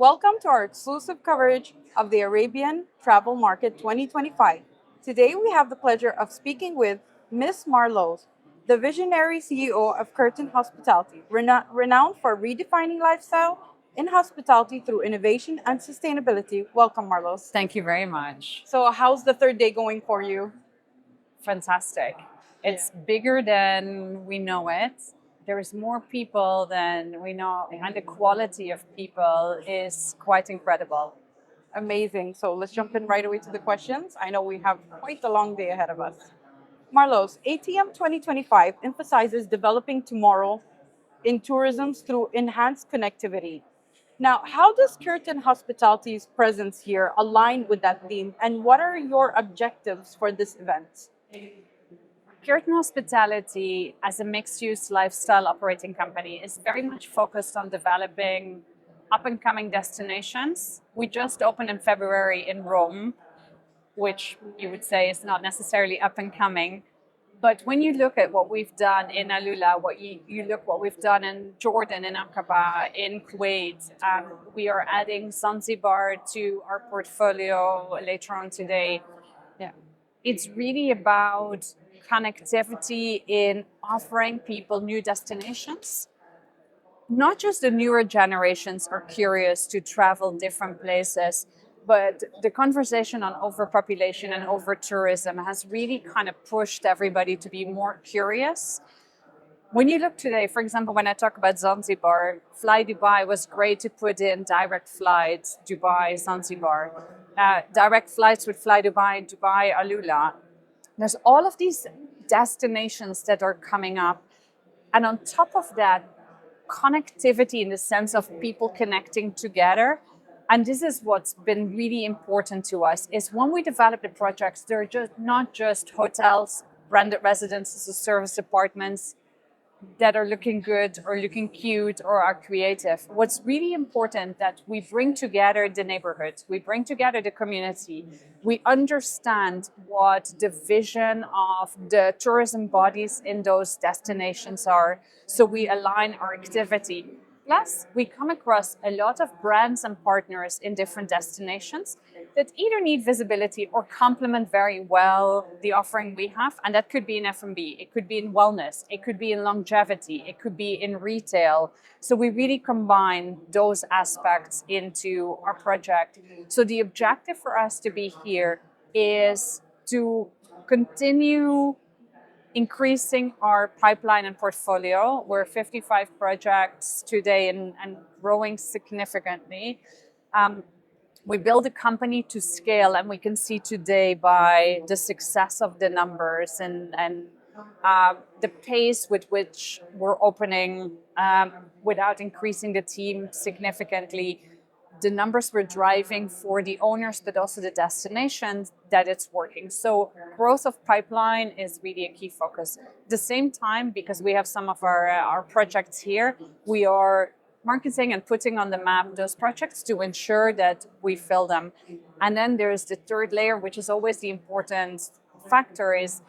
Welcome to our exclusive coverage of the Arabian Travel Market 2025. Today we have the pleasure of speaking with Miss Marloes, the visionary CEO of Kerten Hospitality, renowned for redefining lifestyle in hospitality through innovation and sustainability. Welcome, Marloes. Thank you very much. So, how's the third day going for you? Fantastic. It's bigger than we know it. There's more people than we know, and the quality of people is quite incredible. Amazing. So, let's jump in right away to the questions. I know we have quite a long day ahead of us. Marloes, ATM 2025 emphasizes developing tomorrow in tourism through enhanced connectivity. Now, how does Curtin Hospitality's presence here align with that theme, and what are your objectives for this event? Kerten Hospitality, as a mixed-use lifestyle operating company, is very much focused on developing up-and-coming destinations. We just opened in February in Rome, which you would say is not necessarily up and coming. But when you look at what we've done in Alula, you look what we've done in Jordan, in Aqaba, in Kuwait, we are adding Zanzibar to our portfolio later on today. Yeah. It's really about connectivity in offering people new destinations. Not just the newer generations are curious to travel different places, but the conversation on overpopulation and over tourism has really kind of pushed everybody to be more curious. When you look today, for example, when I talk about Zanzibar, Fly Dubai was great to put in direct flights, Dubai, Zanzibar, direct flights with Fly Dubai, Dubai, Alula. There's all of these destinations that are coming up. And on top of that, connectivity in the sense of people connecting together. And this is what's been really important to us, is when we develop the projects, they're just not just hotels, branded residences or service apartments that are looking good or looking cute or are creative. What's really important that we bring together the neighborhood, we bring together the community, we understand what the vision of the tourism bodies in those destinations are, so we align our activity. Plus, we come across a lot of brands and partners in different destinations that either need visibility or complement very well the offering we have. And that could be in F&B, it could be in wellness, it could be in longevity, it could be in retail. So we really combine those aspects into our project. So the objective for us to be here is to continue increasing our pipeline and portfolio. We're 55 projects today and growing significantly. We build a company to scale, and we can see today by the success of the numbers and the pace with which we're opening without increasing the team significantly. The numbers we're driving for the owners, but also the destinations, that it's working. So growth of pipeline is really a key focus. At the same time, because we have some of our projects here, we are marketing and putting on the map those projects to ensure that we fill them. And then there's the third layer, which is always the important factor, is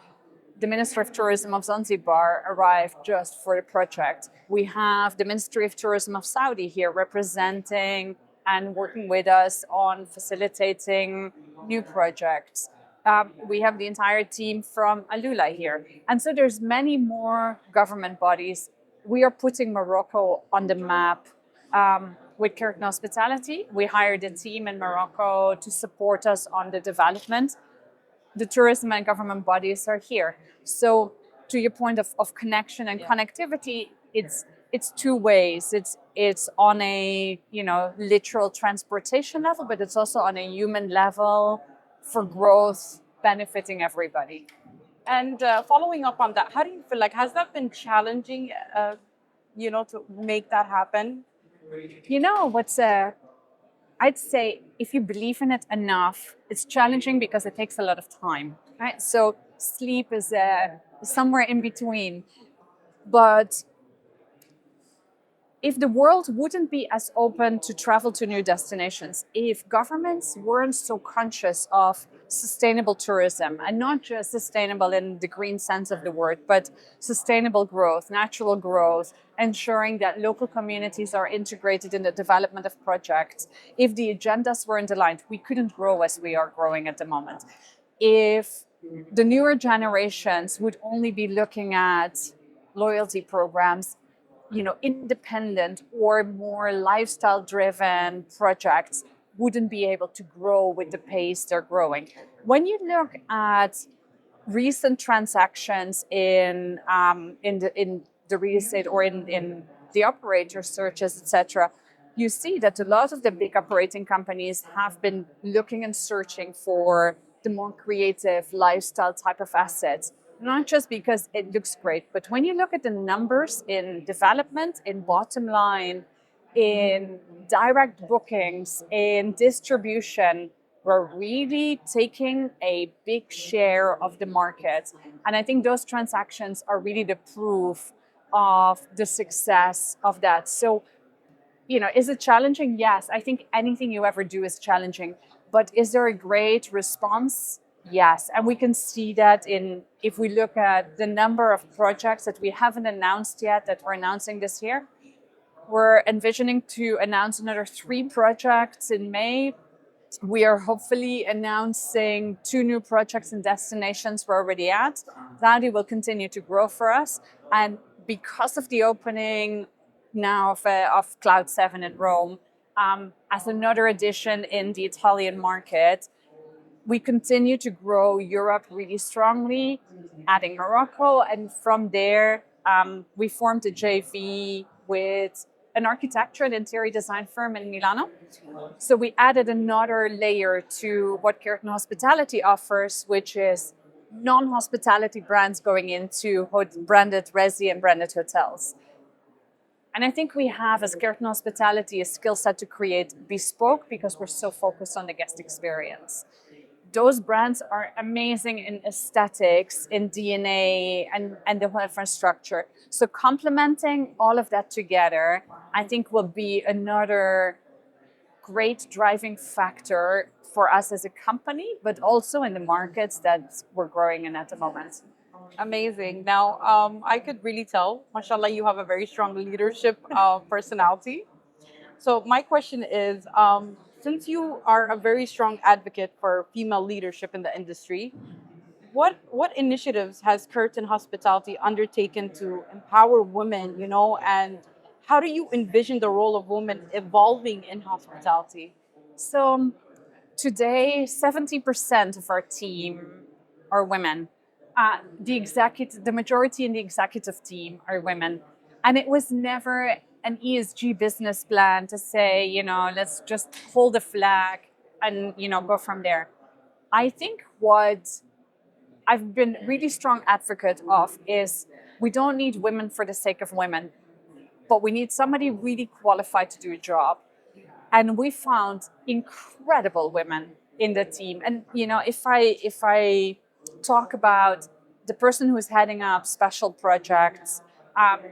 the Minister of Tourism of Zanzibar arrived just for the project. We have the Ministry of Tourism of Saudi here representing and working with us on facilitating new projects. We have the entire team from Alula here. And so there's many more government bodies. We are putting Morocco on the map with Kerten Hospitality. We hired a team in Morocco to support us on the development. The tourism and government bodies are here. So to your point of connection and connectivity, it's two ways. It's on a literal transportation level, but it's also on a human level for growth, benefiting everybody. And following up on that, how do you feel like has that been challenging, to make that happen? I'd say if you believe in it enough, it's challenging because it takes a lot of time, right? So sleep is somewhere in between. But if the world wouldn't be as open to travel to new destinations, if governments weren't so conscious of sustainable tourism, and not just sustainable in the green sense of the word, but sustainable growth, natural growth, ensuring that local communities are integrated in the development of projects. If the agendas weren't aligned, we couldn't grow as we are growing at the moment. If the newer generations would only be looking at loyalty programs, independent or more lifestyle driven projects wouldn't be able to grow with the pace they're growing. When you look at recent transactions in the real estate or in the operator searches, etc., you see that a lot of the big operating companies have been looking and searching for the more creative lifestyle type of assets, not just because it looks great, but when you look at the numbers in development, in bottom line, in direct bookings, in distribution, we're really taking a big share of the market. And I think those transactions are really the proof of the success of that. So, is it challenging? Yes, I think anything you ever do is challenging. But is there a great response? Yes. And we can see that if we look at the number of projects that we haven't announced yet that we're announcing this year. We're envisioning to announce another 3 projects in May. We are hopefully announcing 2 new projects and destinations we're already at. That will continue to grow for us. And because of the opening now of Cloud 7 in Rome, as another addition in the Italian market, we continue to grow Europe really strongly, adding Morocco. And from there, we formed a JV with an architecture and interior design firm in Milano. So we added another layer to what Kerten Hospitality offers, which is non-hospitality brands going into branded resi and branded hotels. And I think we have, as Kerten Hospitality, a skill set to create bespoke because we're so focused on the guest experience. Those brands are amazing in aesthetics, in DNA, and the whole infrastructure. So complementing all of that together, I think will be another great driving factor for us as a company, but also in the markets that we're growing in at the moment. Amazing. Now, I could really tell, mashallah, you have a very strong leadership personality. So my question is, since you are a very strong advocate for female leadership in the industry, what initiatives has Kerten Hospitality undertaken to empower women, and how do you envision the role of women evolving in hospitality? So today, 70% of our team are women. The majority in the executive team are women. And it was never an ESG business plan to say, let's just hold the flag and, go from there. I think what I've been really strong advocate of is we don't need women for the sake of women, but we need somebody really qualified to do a job. And we found incredible women in the team. And, if I talk about the person who is heading up special projects,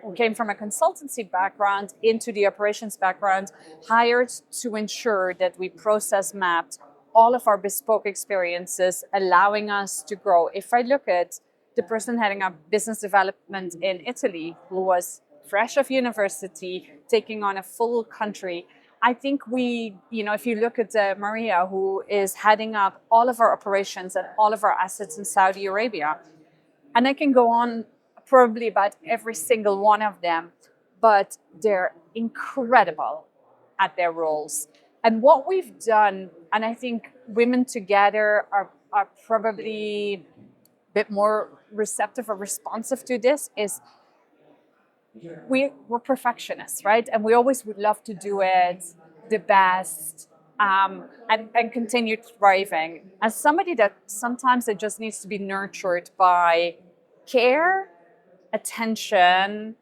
who came from a consultancy background into the operations background, hired to ensure that we process mapped all of our bespoke experiences, allowing us to grow. If I look at the person heading up business development in Italy, who was fresh off university, taking on a full country, I think if you look at Maria, who is heading up all of our operations and all of our assets in Saudi Arabia, and I can go on probably about every single one of them, but they're incredible at their roles. And what we've done, and I think women together are probably a bit more receptive or responsive to this, is we're perfectionists, right? And we always would love to do it the best, and continue thriving. As somebody that sometimes it just needs to be nurtured by care, attention,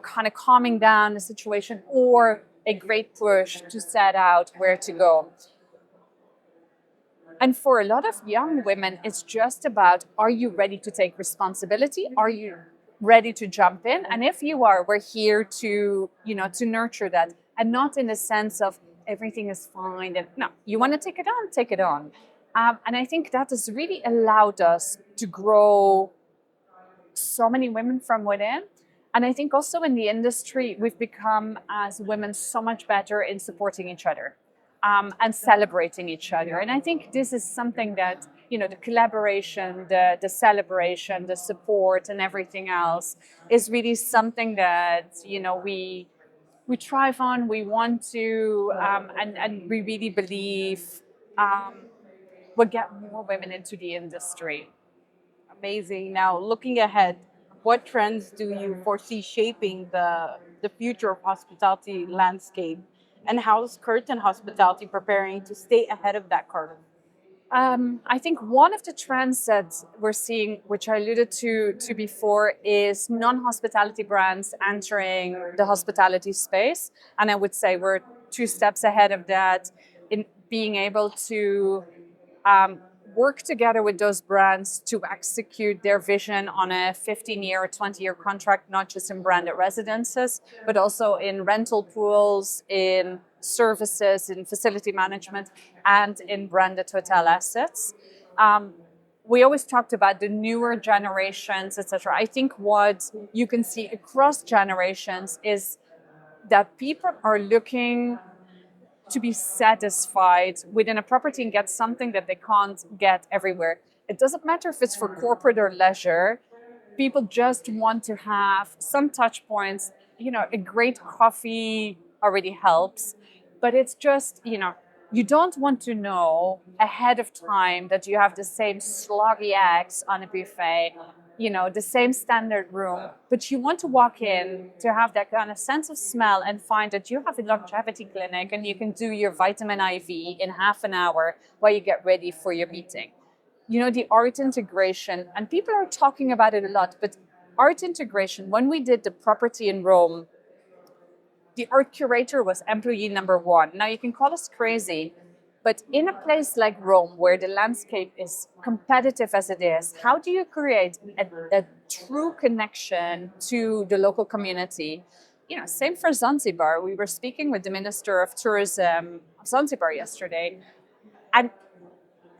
kind of calming down the situation, or a great push to set out where to go. And for a lot of young women, it's just about, are you ready to take responsibility? Are you ready to jump in? And if you are, we're here to nurture that, and not in the sense of everything is fine. And no, you want to take it on, take it on. And I think that has really allowed us to grow so many women from within. And I think also in the industry, we've become, as women, so much better in supporting each other and celebrating each other. And I think this is something that, the collaboration, the celebration, the support, and everything else is really something that, we thrive on, we want to, and we really believe will get more women into the industry. Amazing. Now, looking ahead, what trends do you foresee shaping the future of hospitality landscape? And how is Kerten Hospitality preparing to stay ahead of that curve? I think one of the trends that we're seeing, which I alluded to before, is non-hospitality brands entering the hospitality space. And I would say we're 2 steps ahead of that in being able to work together with those brands to execute their vision on a 15-year or 20-year contract, not just in branded residences, but also in rental pools, in services, in facility management, and in branded hotel assets. We always talked about the newer generations, etc. I think what you can see across generations is that people are looking to be satisfied within a property and get something that they can't get everywhere. It doesn't matter if it's for corporate or leisure. People just want to have some touch points. A great coffee already helps, but it's just, you don't want to know ahead of time that you have the same sloggy eggs on a buffet, the same standard room, but you want to walk in to have that kind of sense of smell and find that you have a longevity clinic and you can do your vitamin IV in half an hour while you get ready for your meeting. The art integration, and people are talking about it a lot, but art integration, when we did the property in Rome, the art curator was employee number one. Now, you can call us crazy, but in a place like Rome, where the landscape is competitive as it is, how do you create a true connection to the local community? Same for Zanzibar. We were speaking with the Minister of Tourism of Zanzibar yesterday, and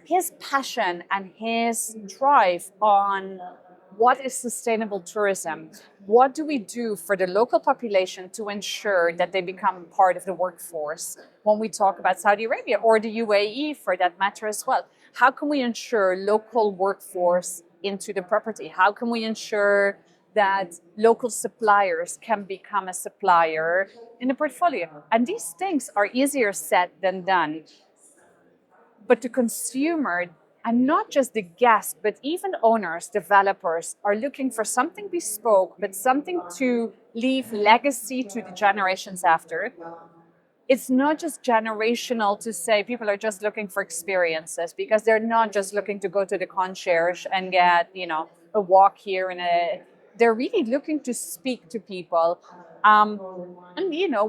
his passion and his drive on what is sustainable tourism, what do we do for the local population to ensure that they become part of the workforce when we talk about Saudi Arabia or the UAE for that matter as well. How can we ensure local workforce into the property? How can we ensure that local suppliers can become a supplier in the portfolio? And these things are easier said than done. But the consumer, and not just the guest, but even owners, developers, are looking for something bespoke, but something to leave legacy to the generations after. It's not just generational to say people are just looking for experiences, because they're not just looking to go to the concierge and get, a walk here they're really looking to speak to people. And,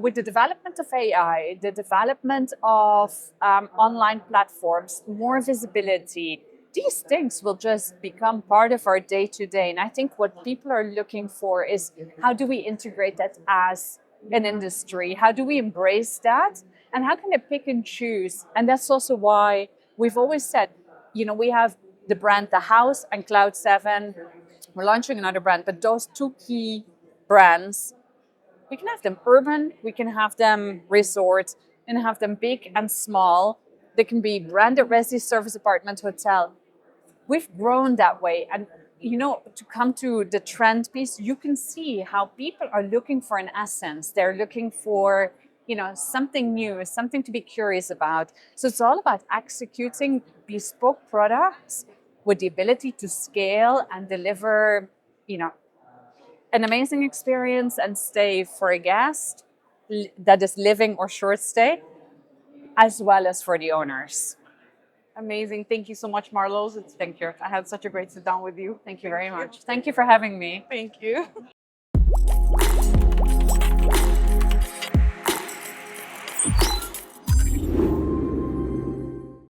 with the development of AI, the development of online platforms, more visibility, these things will just become part of our day to day. And I think what people are looking for is, how do we integrate that as an industry? How do we embrace that? And how can they pick and choose? And that's also why we've always said, we have the brand The House and Cloud7. We're launching another brand, but those two key brands, we can have them urban, we can have them resort, and have them big and small. They can be branded resi, service apartment, hotel. We've grown that way. And, to come to the trend piece, you can see how people are looking for an essence. They're looking for, something new, something to be curious about. So it's all about executing bespoke products with the ability to scale and deliver, an amazing experience and stay for a guest that is living or short stay, as well as for the owners. Amazing. Thank you so much, Marloes. Thank you. I had such a great sit down with you. Thank you very much. Thank you for having me. Thank you.